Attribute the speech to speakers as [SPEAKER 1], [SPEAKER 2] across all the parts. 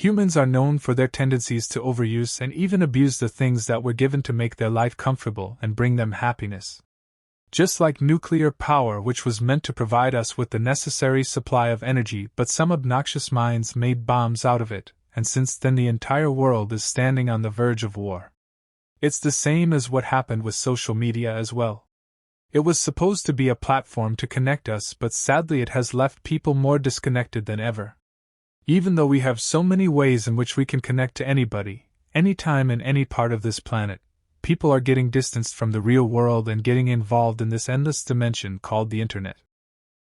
[SPEAKER 1] Humans are known for their tendencies to overuse and even abuse the things that were given to make their life comfortable and bring them happiness. Just like nuclear power, which was meant to provide us with the necessary supply of energy, but some obnoxious minds made bombs out of it, and since then the entire world is standing on the verge of war. It's the same as what happened with social media as well. It was supposed to be a platform to connect us, but sadly it has left people more disconnected than ever. Even though we have so many ways in which we can connect to anybody, anytime in any part of this planet, people are getting distanced from the real world and getting involved in this endless dimension called the internet.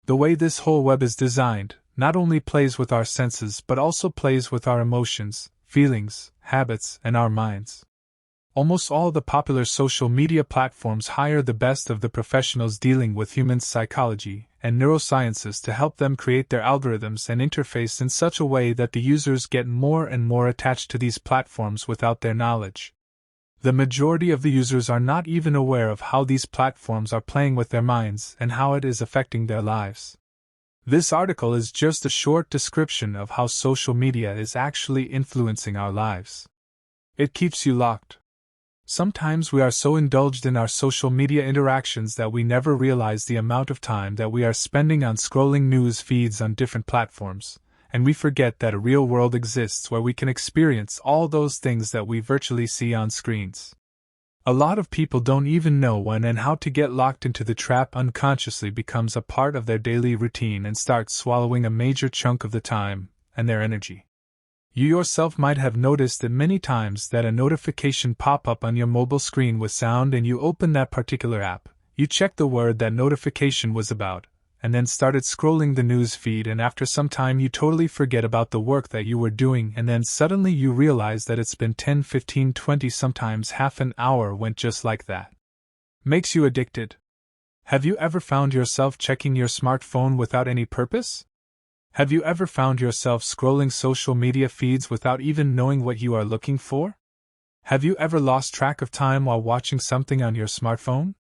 [SPEAKER 1] The way this whole web is designed not only plays with our senses but also plays with our emotions, feelings, habits, and our minds. Almost all the popular social media platforms hire the best of the professionals dealing with human psychology and neurosciences to help them create their algorithms and interface in such a way that the users get more and more attached to these platforms without their knowledge. The majority of the users are not even aware of how these platforms are playing with their minds and how it is affecting their lives. This article is just a short description of how social media is actually influencing our lives. It keeps you locked. Sometimes we are so indulged in our social media interactions that we never realize the amount of time that we are spending on scrolling news feeds on different platforms, and we forget that a real world exists where we can experience all those things that we virtually see on screens. A lot of people don't even know when and how to get locked into the trap. Unconsciously becomes a part of their daily routine and starts swallowing a major chunk of the time and their energy. You yourself might have noticed it many times that a notification pop up on your mobile screen with sound and you open that particular app, you check the word that notification was about, and then started scrolling the news feed, and after some time you totally forget about the work that you were doing, and then suddenly you realize that it's been 10, 15, 20, sometimes half an hour went just like that. Makes you addicted. Have you ever found yourself checking your smartphone without any purpose? Have you ever found yourself scrolling social media feeds without even knowing what you are looking for? Have you ever lost track of time while watching something on your smartphone?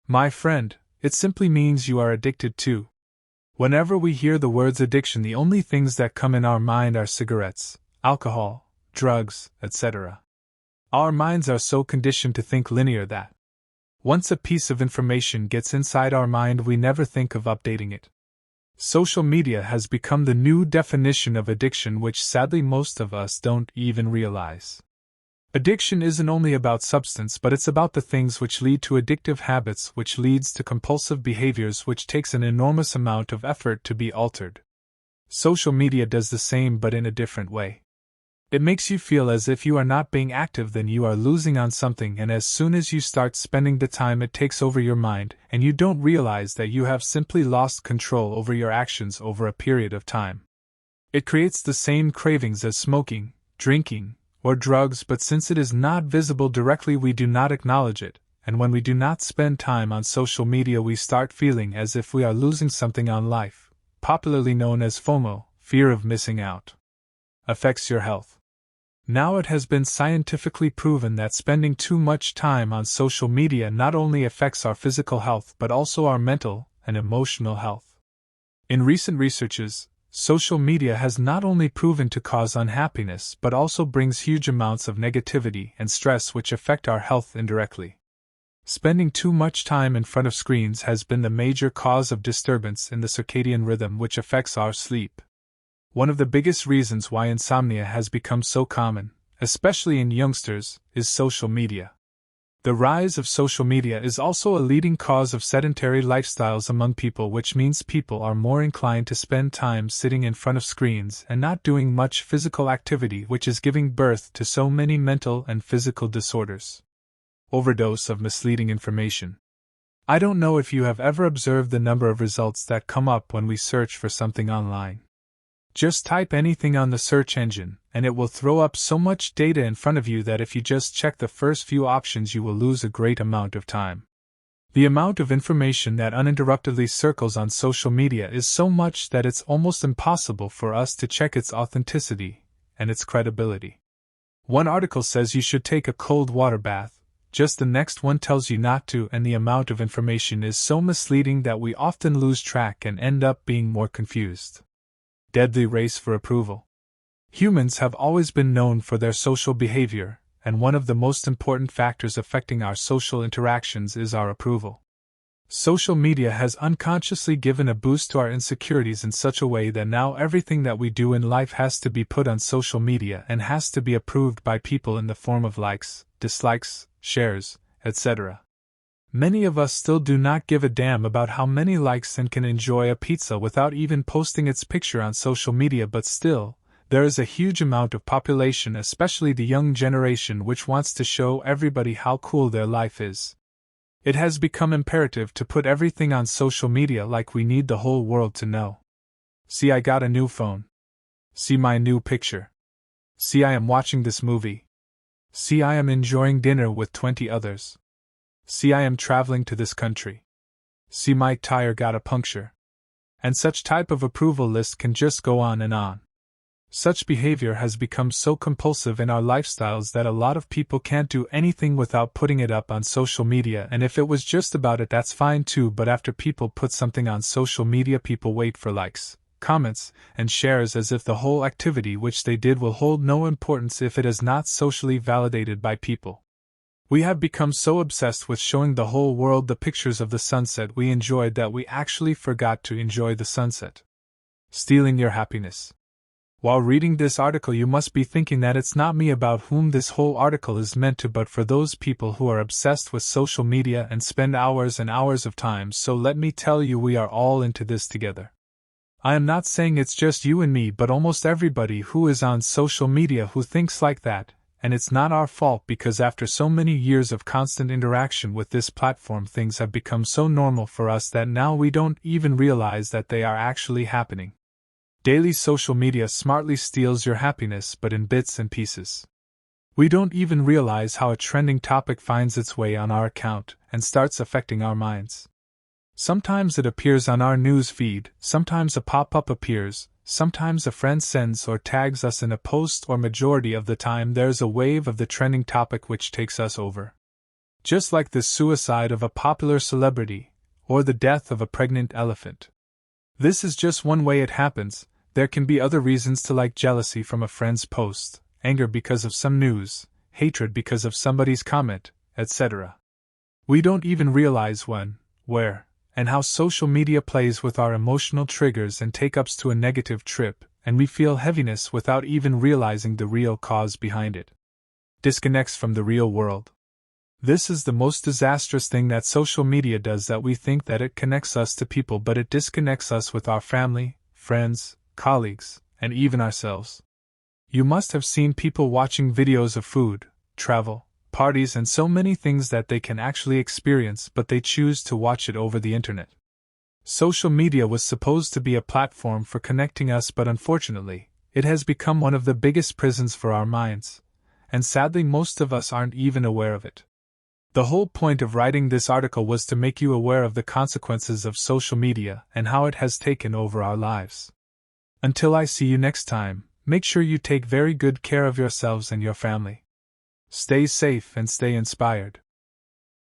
[SPEAKER 1] My friend, it simply means you are addicted too. Whenever we hear the words addiction, the only things that come in our mind are cigarettes, alcohol, drugs, etc. Our minds are so conditioned to think linear that once a piece of information gets inside our mind, we never think of updating it. Social media has become the new definition of addiction, which sadly most of us don't even realize. Addiction isn't only about substance, but it's about the things which lead to addictive habits, which leads to compulsive behaviors, which takes an enormous amount of effort to be altered. Social media does the same, but in a different way. It makes you feel as if you are not being active, then you are losing on something, and as soon as you start spending the time, it takes over your mind, and you don't realize that you have simply lost control over your actions over a period of time. It creates the same cravings as smoking, drinking, or drugs, but since it is not visible directly, we do not acknowledge it, and when we do not spend time on social media, we start feeling as if we are losing something on life, popularly known as FOMO, fear of missing out. Affects your health. Now it has been scientifically proven that spending too much time on social media not only affects our physical health but also our mental and emotional health. In recent researches, social media has not only proven to cause unhappiness but also brings huge amounts of negativity and stress which affect our health indirectly. Spending too much time in front of screens has been the major cause of disturbance in the circadian rhythm, which affects our sleep. One of the biggest reasons why insomnia has become so common, especially in youngsters, is social media. The rise of social media is also a leading cause of sedentary lifestyles among people, which means people are more inclined to spend time sitting in front of screens and not doing much physical activity, which is giving birth to so many mental and physical disorders. Overdose of misleading information. I don't know if you have ever observed the number of results that come up when we search for something online. Just type anything on the search engine, and it will throw up so much data in front of you that if you just check the first few options, you will lose a great amount of time. The amount of information that uninterruptedly circles on social media is so much that it's almost impossible for us to check its authenticity and its credibility. One article says you should take a cold water bath, just the next one tells you not to, and the amount of information is so misleading that we often lose track and end up being more confused. Deadly race for approval. Humans have always been known for their social behavior, and one of the most important factors affecting our social interactions is our approval. Social media has unconsciously given a boost to our insecurities in such a way that now everything that we do in life has to be put on social media and has to be approved by people in the form of likes, dislikes, shares, etc. Many of us still do not give a damn about how many likes and can enjoy a pizza without even posting its picture on social media, but still, there is a huge amount of population, especially the young generation, which wants to show everybody how cool their life is. It has become imperative to put everything on social media, like we need the whole world to know. See, I got a new phone. See my new picture. See, I am watching this movie. See, I am enjoying dinner with 20 others. See, I am traveling to this country. See, my tire got a puncture. And such type of approval list can just go on and on. Such behavior has become so compulsive in our lifestyles that a lot of people can't do anything without putting it up on social media, and if it was just about it, that's fine too, but after people put something on social media, people wait for likes, comments, and shares as if the whole activity which they did will hold no importance if it is not socially validated by people. We have become so obsessed with showing the whole world the pictures of the sunset we enjoyed that we actually forgot to enjoy the sunset. Stealing your happiness. While reading this article, you must be thinking that it's not me about whom this whole article is meant to, but for those people who are obsessed with social media and spend hours and hours of time. So let me tell you, we are all into this together. I am not saying it's just you and me, but almost everybody who is on social media who thinks like that, and it's not our fault, because after so many years of constant interaction with this platform, things have become so normal for us that now we don't even realize that they are actually happening. Daily social media smartly steals your happiness, but in bits and pieces. We don't even realize how a trending topic finds its way on our account and starts affecting our minds. Sometimes it appears on our news feed, sometimes a pop-up appears, sometimes a friend sends or tags us in a post, or majority of the time there's a wave of the trending topic which takes us over. Just like the suicide of a popular celebrity, or the death of a pregnant elephant. This is just one way it happens. There can be other reasons to like: jealousy from a friend's post, anger because of some news, hatred because of somebody's comment, etc. We don't even realize when, where, and how social media plays with our emotional triggers and take-ups to a negative trip, and we feel heaviness without even realizing the real cause behind it. Disconnects from the real world. This is the most disastrous thing that social media does, that we think that it connects us to people, but it disconnects us with our family, friends, colleagues, and even ourselves. You must have seen people watching videos of food, travel, parties, and so many things that they can actually experience, but they choose to watch it over the internet. Social media was supposed to be a platform for connecting us, but unfortunately, it has become one of the biggest prisons for our minds, and sadly most of us aren't even aware of it. The whole point of writing this article was to make you aware of the consequences of social media and how it has taken over our lives. Until I see you next time, make sure you take very good care of yourselves and your family. Stay safe and stay inspired.